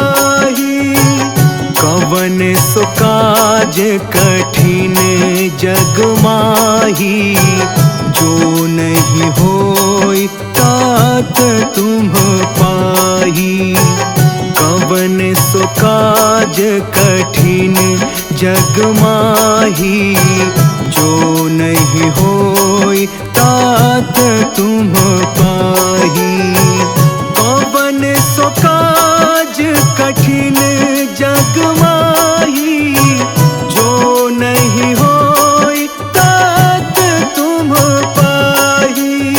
पाही। कवन सो काज कठिन जग माही, जो नहीं होई तात तुम पाही। कवन सो काज कठिन जग माही, जो नहीं होई तात तुम पाही। कवन सो काज कठिन जग माही, जो नहीं होई तात तुम पाही।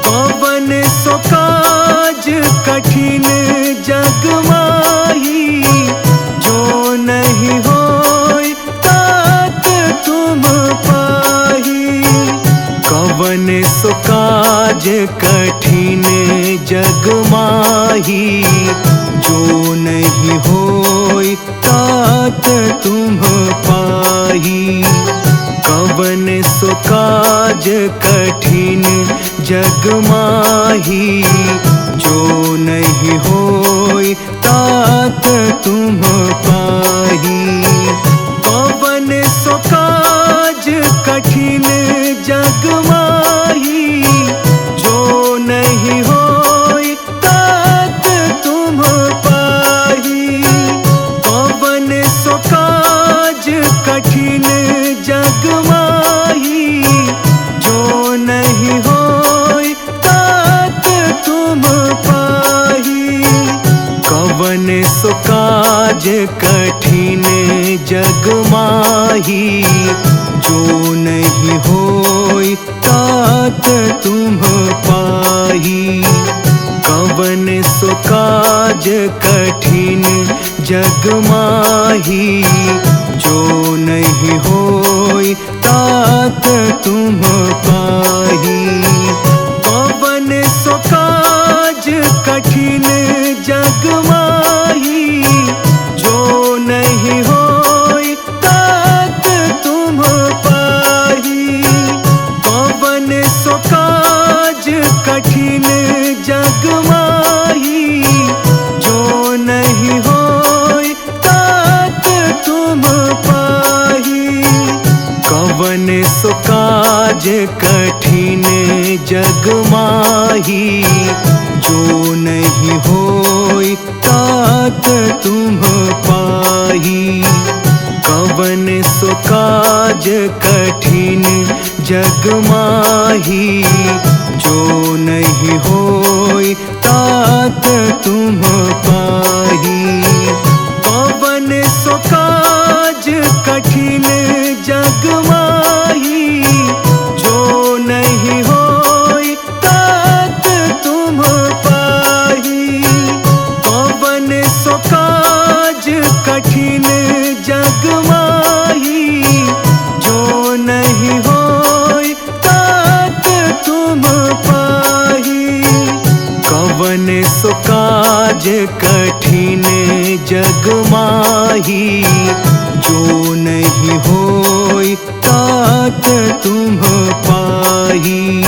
कवन सो काज कठिन जग माही, जो नहीं होई तात तुम पाही। कठिन जग माही, जो नहीं होई तात तुम पाही। कवन सो काज कठिन जग माही, जो नहीं होई तात तुम पाही। कवन सो काज कठिन जग माही, जो नहीं होई तात तुम पाही। कवन सो काज कठिन जग माही, जो नहीं होई तात तुम पाही। कवन सो काज कठिन जग माही, जो नहीं होई तात तुम पाही। कवन सो काज कठिन जग माही, जो नहीं होई तात तुम पाही। कवन सो काज कठिन जग माही, जो नहीं होई तात तुम पाही। कवन सो काज कठिन जग माही, जो नहीं होई तात तुम पाही। कवन सो काज कठिन जग माही, जो नहीं होई तात तुम पाही। कवन सो काज कठिन जग माही, जो नहीं होई तात तुम पाही। कवन सो काज कठिन जग माही, जो नहीं होई तात तुम पाही। कवन सो काज कठिन जग माही, जो नहीं होई तात तुम पाही। कवन सो काज कठिन जग माही, जो नहीं होई तात तुम पाही।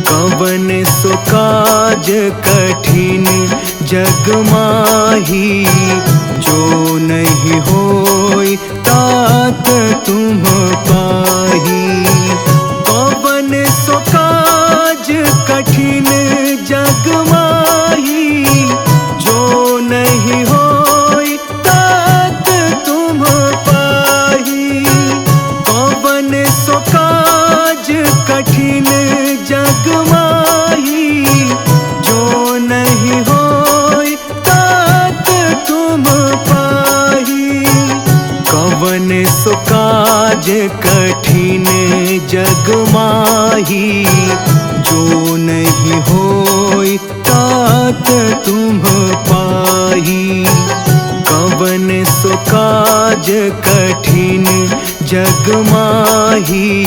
कवन सो काज कठिन जग माही, जो नहीं होई तात तुम पाही। कवन सो काज कठिन जग माही, जो नहीं होई तात तुम पाही। कवन सो काज कठिन जग माही, जो नहीं होई तात तुम पाही। कवन सो काज कठिन जग माही, जो नहीं होई तात तुम पाही। कवन सो काज कठिन जग माही,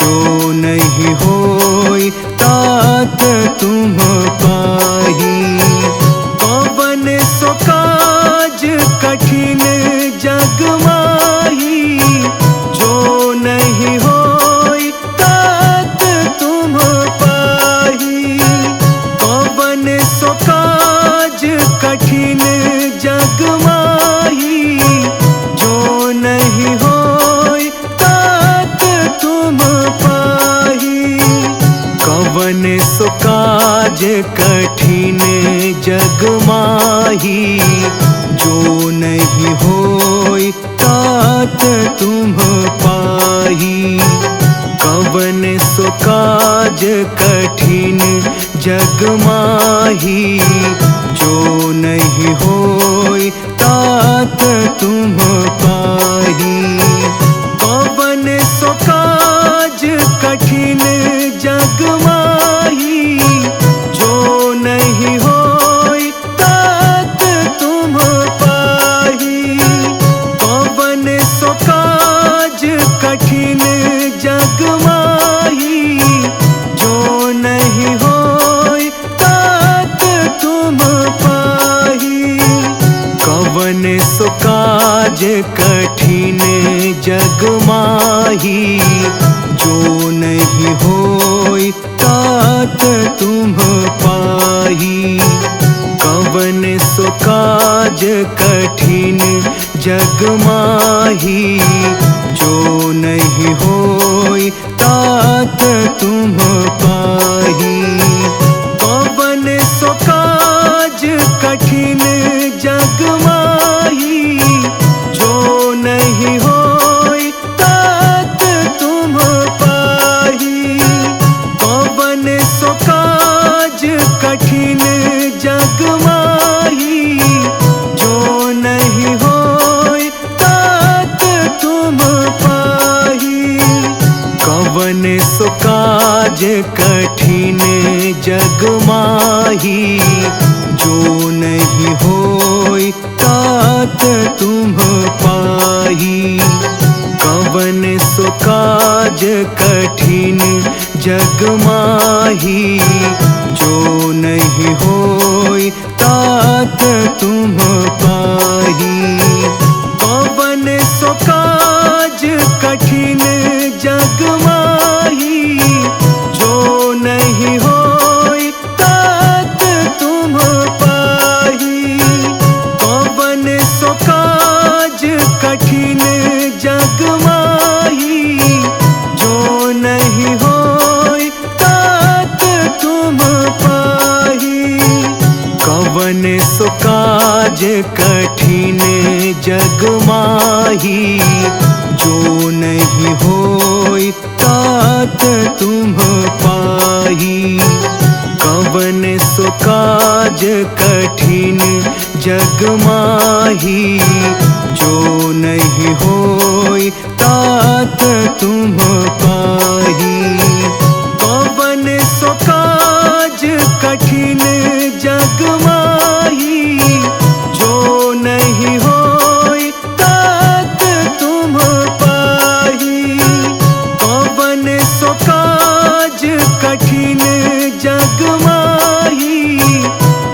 जो नहीं होई तात तुम पाही। कवन सो काज कठिन जग माही, जो नहीं होई तात तुम पाही। कवन सो काज कठिन जग माही, जो नहीं होई तात तुम पाही। कवन सो काज कठिन जग माही, जो नहीं होई तात तुम पाही। कवन सो काज कठिन जग माही, जो नहीं होई तात तुम पाही। कवन सो काज कठिन जग माही, जो नहीं होई तात तुम पाही। कवन सो काज कठिन जग माही, जो नहीं कठिन जग माही, जो नहीं होई तात तुम पाही। कवन सो काज कठिन जग माही, जो नहीं होई तात तुम पाही। कवन सो काज कठिन जग माही, जो नहीं होई तात तुम पाही। कवन सो काज कठिन जग माही, जो नहीं होई तात तुम पाही। कवन सो काज कठिन जग माही, जो नहीं होई तात तुम पाही। कवन सो काज कठिन जग माही, जो नहीं होई तात तुम पाही। कवन सो काज कठिन जग माही, जो नहीं होई तात तुम पाही। कवन सो काज कठिन जग माही, जो नहीं होई तात तुम पाही। कवन सो काज कठिन जग माही, जो नहीं होई तात तुम पाही। कवन सो काज कठिन जग माही, जो नहीं होई तात तुम पाही। कवन सो काज कठिन जग माही, जो नहीं होई तात तुम पाही। कवन सो काज कठिन जग माही,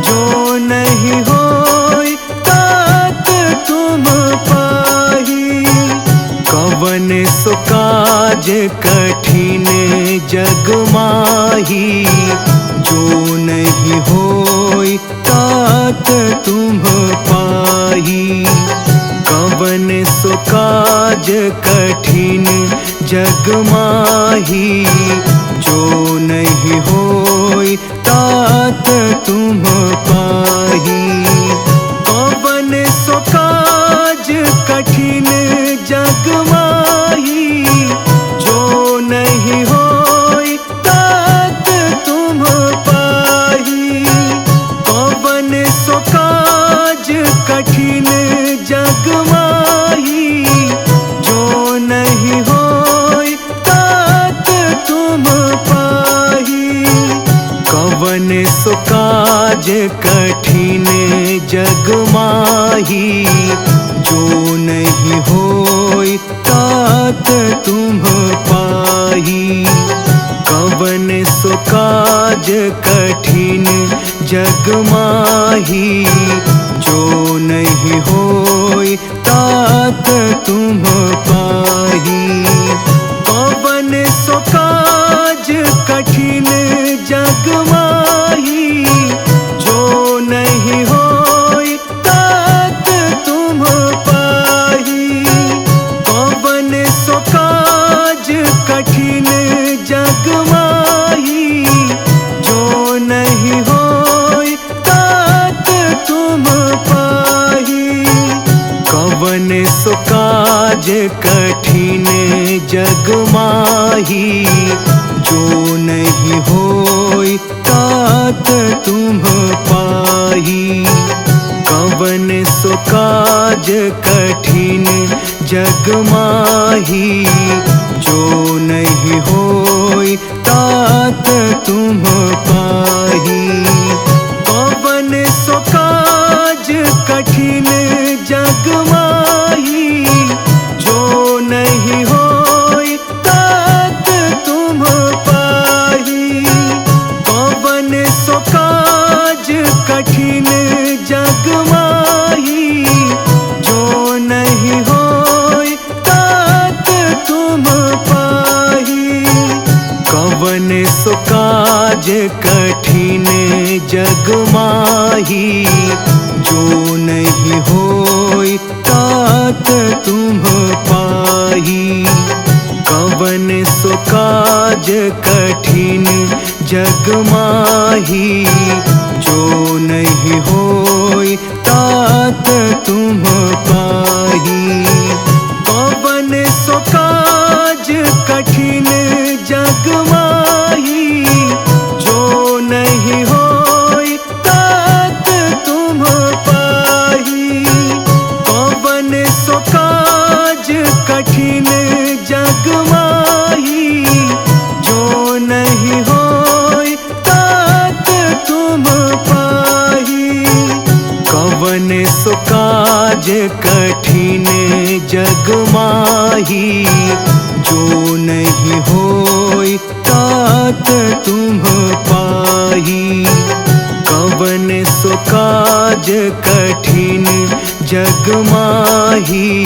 जो नहीं होई तात तुम पाही। कवन सो काज कठिन जग माही, जो नहीं होई तात तुम पाही। कवन सो काज कठिन जग माही, जो नहीं होई तात तुम पाही। कवन सो काज कठिन जग माही, जो नहीं होई तात तुम पाही। कवन सो काज कठिन जग माही, जो नहीं होई तात तुम पाही। कवन सो काज कठिन जग माही, जो नहीं होई तात तुम पाही। कवन सो काज कठिन जग माही, जो नहीं होई तात तुम पाही। कवन सो काज कठिन जग माही, जो नहीं होई तात तुम पाही। कवन सो काज कठिन जग माही, जो नहीं होई तात तुम पाही। कवन सो काज कठिन जग माही, जो नहीं होई तात तुम पाही। कवन सो काज कठिन जग माही, जो नहीं होई तात तुम पाही। कवन सो काज कठिन जग माही, जो नहीं होई तात तुम पाही। कवन सो काज कठिन जग माही, जो नहीं होई कठिन जग माही, जो नहीं होई तात तुम पाही। कवन सो काज कठिन जग माही, जो नहीं होई तात तुम पाही। कवन सो काज कठिन जग माही, जो नहीं होई तात तुम पाही। कवन सो काज कठिन जग माही, जो नहीं होई तात तुम पाही। कवन सो काज कठिन जग माही, जो नहीं होई तात तुम पाही। कवन सो काज कठिन जग माही,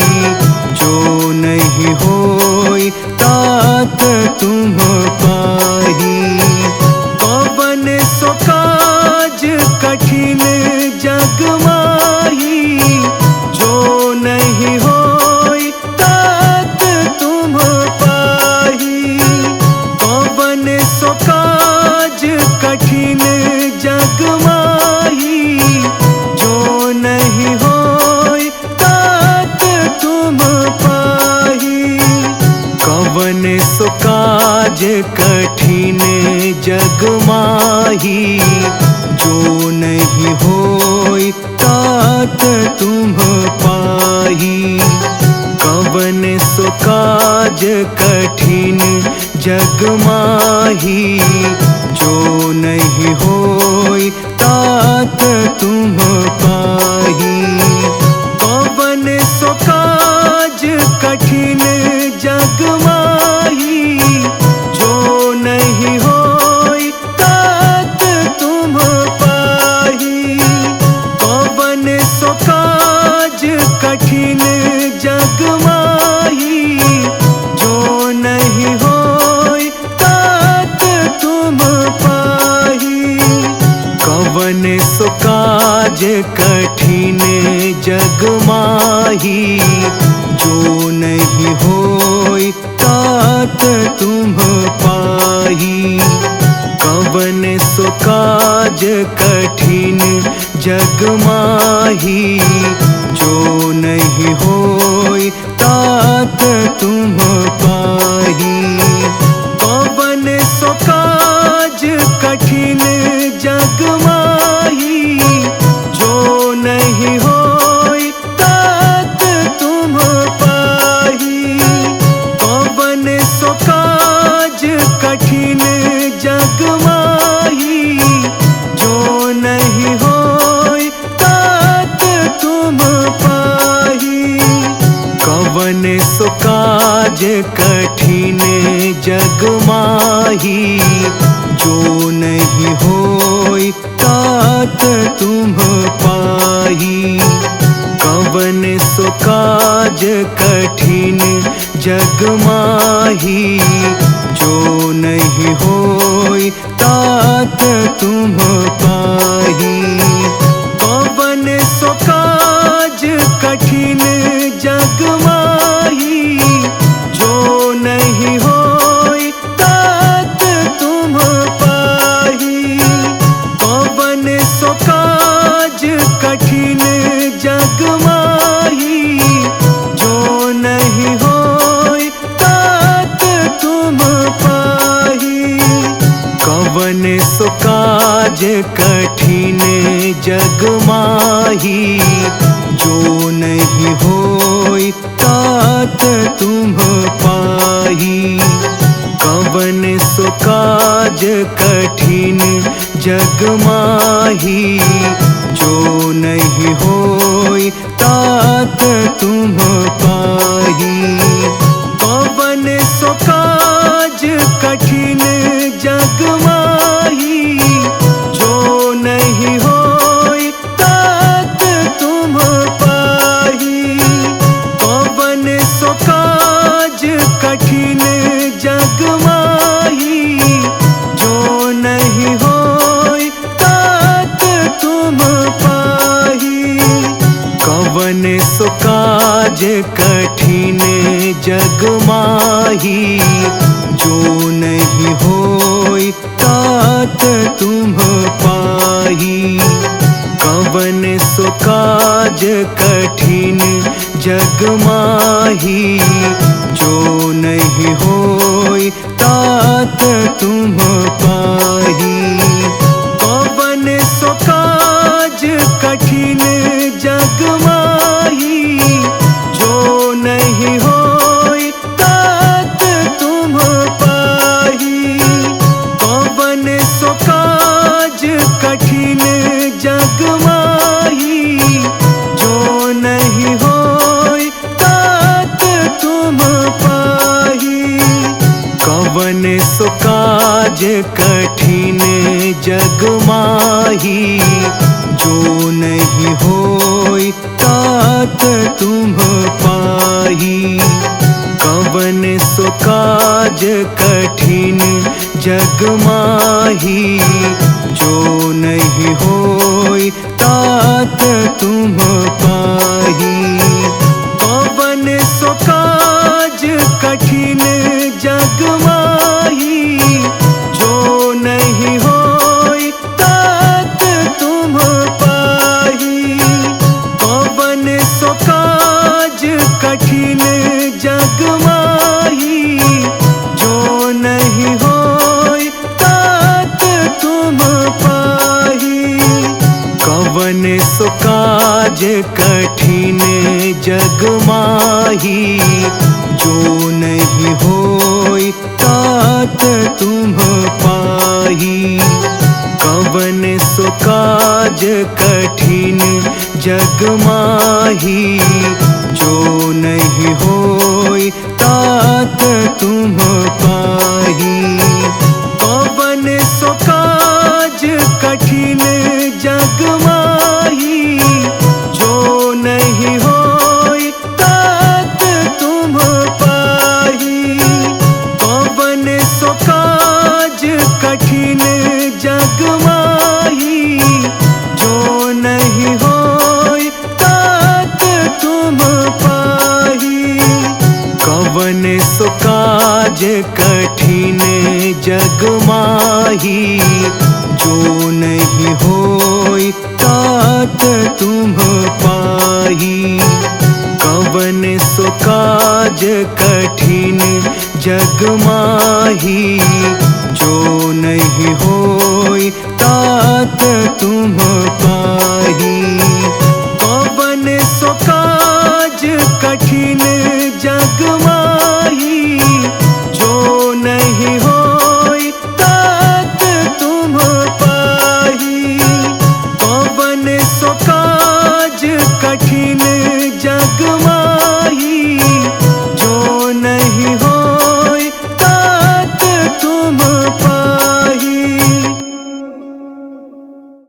जो नहीं होई तात तुम पाही। कवन सो काज कठिन जग माही, जो नहीं होई तात तुम पाही। कवन सो काज कठिन जग माही, जो नहीं होई तात तुम पाही। कवन सो काज कठिन जग माही, जो नहीं होई तात तुम पाही। कवन सो काज कठिन जग माही, जो नहीं होई तात तुम पाही। कवन सो काज कठिन जग माही, जो नहीं होई तात तुम पाही। कवन सो काज कठिन जग माही, जो नहीं होई तात तुम पाही। कवन सो काज कठिन जग माही, जो नहीं होई तात तुम पाही। कवन सो काज कठिन जग माही, जो नहीं होई तात तुम पाही। कवन सो काज कठिन जग माही, जो नहीं होई तात तुम पाही। कवन सो काज कठिन जग माही, जो नहीं होई तात तुम पाही। कवन सो काज कठिन जग माही, जो नहीं होई तात तुम पाही। कवन सो काज कठिन जग माही, जो नहीं होई तात तुम पाही। कवन सो काज कठिन जग माही, जो नहीं होई तात तुम पाही। कवन सो काज कठिन जग माही, जो नहीं होई तात तुम पाही। कवन सो काज कठिन जग माही, जो नहीं होई तात तुम पाही। कवन सो काज कठिन जग माही, जो नहीं होई तात तुम पाही। कवन सो काज कठिन जग माही, जो नहीं होई तात तुम पाही। कवन सो काज कठिन जग माही, जो नहीं जग माही, जो नहीं होई तात तुम पाही। कवन सो काज कठिन जग माही, जो नहीं होई तात तुम पाही। कवन सो काज कठिन जग माही, जो नहीं होई तात तुम पाही। कवन सो काज कठिन जग माही, जो नहीं होई तात तुम पाही। कवन सो काज कठिन जग माही, जो नहीं होई तात तुम पाही। कवन सो काज कठिन जग माही, जो नहीं होई तात तुम पाही। कवन सो काज कठिन जग माही, जो नहीं होई तात तुम पाही। कवन सो काज कठिन जग माही, जो नहीं होई तात तुम पाही। कवन सो काज कठिन जग माही, जो नहीं होई तात तुम पाही। कवन सो काज कठिन जग माही, जो नहीं होई तात तुम पाही। कवन सो काज कठिन जग माही, जो नहीं होई तात तुम पाही। कवन सो काज कठिन जग माही, जो नहीं होई तात तुम पाही। कवन सो काज कठिन जग माही, जो नहीं होई तात तुम पाही। कवन सो काज कठिन जग माही, जो नहीं होई तात तुम पाही।